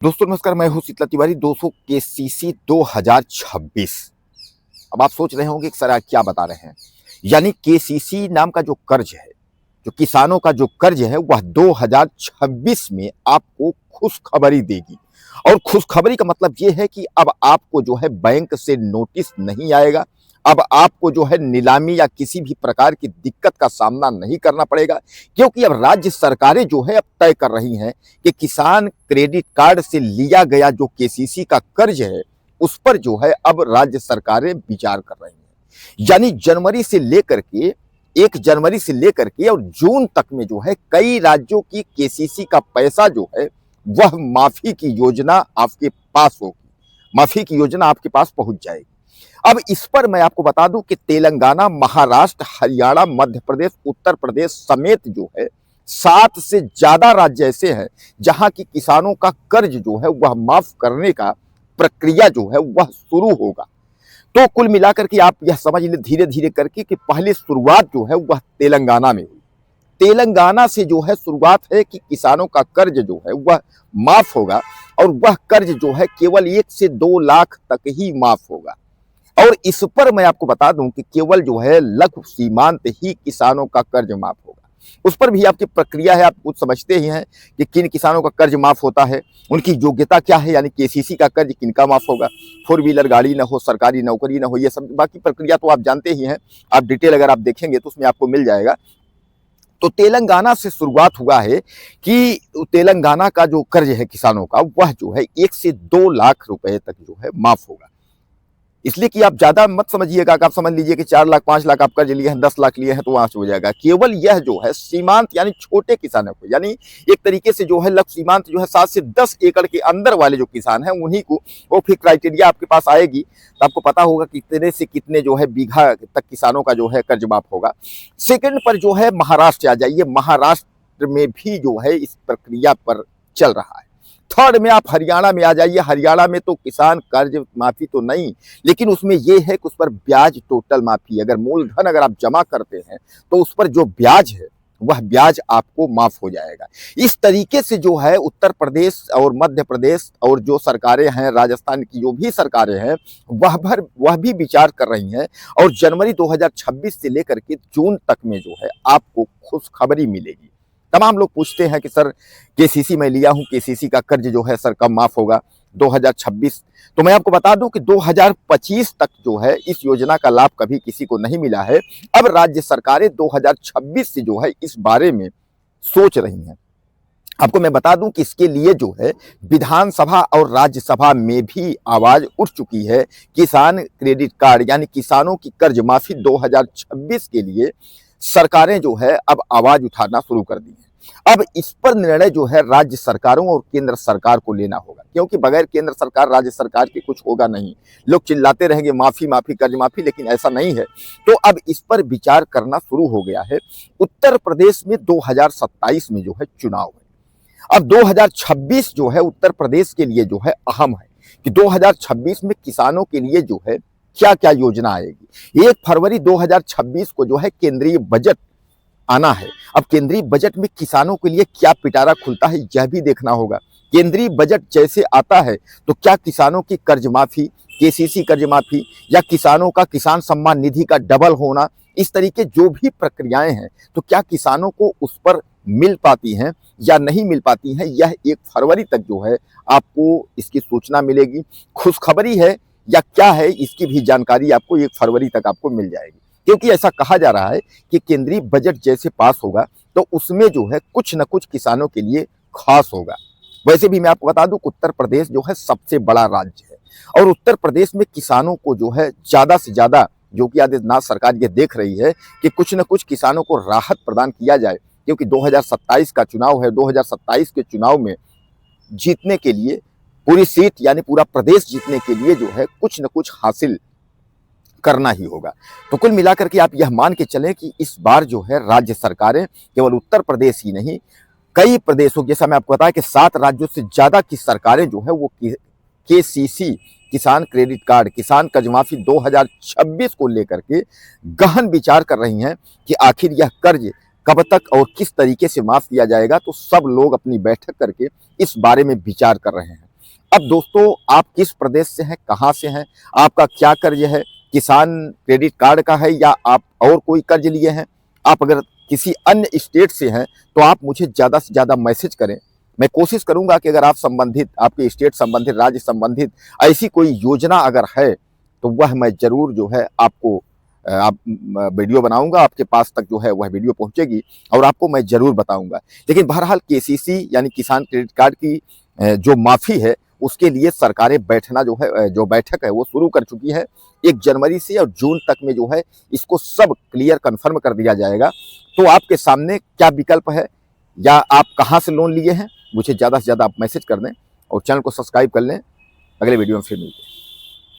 दोस्तों नमस्कार, मैं हूं शीतला तिवारी। 200 केसीसी 2026। अब आप सोच रहे होंगे कि सर आप क्या बता रहे हैं। यानी केसीसी नाम का जो कर्ज है, जो किसानों का जो कर्ज है, वह 2026 में आपको खुशखबरी देगी। और खुशखबरी का मतलब यह है कि अब आपको जो है बैंक से नोटिस नहीं आएगा। अब आपको जो है नीलामी या किसी भी प्रकार की दिक्कत का सामना नहीं करना पड़ेगा, क्योंकि अब राज्य सरकारें जो है अब तय कर रही हैं कि किसान क्रेडिट कार्ड से लिया गया जो केसीसी का कर्ज है, उस पर जो है अब राज्य सरकारें विचार कर रही हैं। यानी जनवरी से लेकर के 1 जनवरी से लेकर के और जून तक में जो है कई राज्यों की केसीसी का पैसा जो है वह माफी की योजना आपके पास होगी, माफी की योजना आपके पास पहुंच जाएगी। अब इस पर मैं आपको बता दूं कि तेलंगाना, महाराष्ट्र, हरियाणा, मध्य प्रदेश, उत्तर प्रदेश समेत जो है 7 से ज्यादा राज्य ऐसे हैं जहां की किसानों का कर्ज जो है वह माफ करने का प्रक्रिया जो है वह शुरू होगा। तो कुल मिलाकर के आप यह समझ ले धीरे धीरे करके कि पहली शुरुआत जो है वह तेलंगाना में हुई। तेलंगाना से जो है शुरुआत है कि किसानों का कर्ज जो है वह माफ होगा, और वह कर्ज जो है केवल 1 से 2 लाख तक ही माफ होगा। और इस पर मैं आपको बता दूं कि केवल जो है लघु सीमांत ही किसानों का कर्ज माफ होगा। उस पर भी आपकी प्रक्रिया है, आप कुछ समझते ही हैं कि किन किसानों का कर्ज माफ होता है, उनकी योग्यता क्या है, यानी केसीसी का कर्ज किनका माफ होगा, 4 व्हीलर गाड़ी ना हो, सरकारी नौकरी ना हो, ये सब बाकी प्रक्रिया तो आप जानते ही हैं। आप डिटेल अगर आप देखेंगे तो उसमें आपको मिल जाएगा। तो तेलंगाना से शुरुआत हुआ है कि तेलंगाना का जो कर्ज है किसानों का वह जो है 1 से 2 लाख रुपए तक जो है माफ होगा। इसलिए कि आप ज्यादा मत समझिएगा कि आप समझ लीजिए कि 4 लाख 5 लाख आप कर्ज लिए हैं, 10 लाख लिए हैं तो वहां से हो जाएगा। केवल यह जो है सीमांत यानी छोटे किसानों को, यानी एक तरीके से जो है लक्ष्य सीमांत जो है 7 से 10 एकड़ के अंदर वाले जो किसान हैं उन्हीं को वो फिर क्राइटेरिया आपके पास आएगी, तो आपको पता होगा कि कितने से कितने जो है बीघा तक किसानों का जो है कर्ज माफ होगा। सेकंड पर जो है महाराष्ट्र आ जाइए, महाराष्ट्र में भी जो है इस प्रक्रिया पर चल रहा है। थर्ड में आप हरियाणा में आ जाइए, हरियाणा में तो किसान कर्ज माफी तो नहीं, लेकिन उसमें यह है कि उस पर ब्याज टोटल माफी, अगर मूलधन अगर आप जमा करते हैं तो उस पर जो ब्याज है वह ब्याज आपको माफ हो जाएगा। इस तरीके से जो है उत्तर प्रदेश और मध्य प्रदेश और जो सरकारें हैं, राजस्थान की जो भी सरकारें हैं वह भी विचार कर रही हैं, और जनवरी 2026 से लेकर के जून तक में जो है आपको खुशखबरी मिलेगी। तमाम लोग पूछते हैं कि सर केसीसी मैं लिया हूं, केसीसी का कर्ज जो है सर कब माफ होगा 2026। तो मैं आपको बता दूं कि 2025 तक जो है इस योजना का लाभ कभी किसी को नहीं मिला है। अब राज्य सरकारें 2026 से जो है इस बारे में सोच रही हैं। आपको मैं बता दूं कि इसके लिए जो है विधानसभा और राज्यसभा में भी आवाज उठ चुकी है। किसान क्रेडिट कार्ड यानी किसानों की कर्ज माफी 2026 के लिए सरकारें जो है अब आवाज उठाना शुरू कर दी है। अब इस पर निर्णय जो है राज्य सरकारों और केंद्र सरकार को लेना होगा, क्योंकि बगैर केंद्र सरकार राज्य सरकार के कुछ होगा नहीं। लोग चिल्लाते रहेंगे माफी माफी कर्ज माफी, लेकिन ऐसा नहीं है। तो अब इस पर विचार करना शुरू हो गया है। उत्तर प्रदेश में 2027 में जो है चुनाव है। अब 2026 जो है उत्तर प्रदेश के लिए जो है अहम है कि 2026 में किसानों के लिए जो है क्या क्या योजना आएगी। 1 फरवरी 2026 को जो है केंद्रीय बजट आना है। अब केंद्रीय बजट में किसानों के लिए क्या पिटारा खुलता है यह भी देखना होगा। केंद्रीय बजट जैसे आता है तो क्या किसानों की कर्ज माफी, केसीसी कर्ज माफी, या किसानों का किसान सम्मान निधि का डबल होना, इस तरीके जो भी प्रक्रियाएं हैं तो क्या किसानों को उस पर मिल पाती हैं या नहीं मिल पाती हैं, यह 1 फरवरी तक जो है आपको इसकी सूचना मिलेगी। खुशखबरी है या क्या है इसकी भी जानकारी आपको 1 फरवरी तक आपको मिल जाएगी, क्योंकि ऐसा कहा जा रहा है कि केंद्रीय बजट जैसे पास होगा तो उसमें जो है कुछ न कुछ किसानों के लिए खास होगा। वैसे भी मैं आपको बता दूं उत्तर प्रदेश जो है सबसे बड़ा राज्य है, और उत्तर प्रदेश में किसानों को जो है ज्यादा से ज्यादा योगी आदित्यनाथ सरकार ये देख रही है कि कुछ न कुछ किसानों को राहत प्रदान किया जाए, क्योंकि 2027 का चुनाव है। 2027 के चुनाव में जीतने के लिए, पूरी सीट यानी पूरा प्रदेश जीतने के लिए जो है कुछ न कुछ हासिल करना ही होगा। तो कुल मिलाकर के आप यह मान के चलें कि इस बार जो है राज्य सरकारें केवल उत्तर प्रदेश ही नहीं, कई प्रदेशों, जैसा मैं आपको बताया कि 7 राज्यों से ज्यादा की सरकारें जो है वो केसीसी किसान क्रेडिट कार्ड, किसान कर्ज माफी 2026 को लेकर के गहन विचार कर रही हैं कि आखिर यह कर्ज कब तक और किस तरीके से माफ किया जाएगा। तो सब लोग अपनी बैठक करके इस बारे में विचार कर रहे हैं। अब दोस्तों, आप किस प्रदेश से हैं, कहाँ से हैं, आपका क्या कर्ज है, किसान क्रेडिट कार्ड का है या आप और कोई कर्ज लिए हैं? आप अगर किसी अन्य स्टेट से हैं तो आप मुझे ज़्यादा से ज़्यादा मैसेज करें। मैं कोशिश करूंगा कि अगर आप संबंधित, आपके स्टेट संबंधित, राज्य संबंधित ऐसी कोई योजना अगर है तो वह मैं ज़रूर जो है आपको आप वीडियो बनाऊंगा, आपके पास तक जो है वह वीडियो पहुंचेगी और आपको मैं ज़रूर बताऊंगा। लेकिन बहरहाल केसीसी यानी किसान क्रेडिट कार्ड की जो माफ़ी है उसके लिए सरकारें बैठना जो है, जो बैठक है वो शुरू कर चुकी है। 1 जनवरी से और जून तक में जो है इसको सब क्लियर कन्फर्म कर दिया जाएगा। तो आपके सामने क्या विकल्प है या आप कहाँ से लोन लिए हैं, मुझे ज़्यादा से ज़्यादा आप मैसेज कर दें और चैनल को सब्सक्राइब कर लें। अगले वीडियो में फिर मिलते हैं।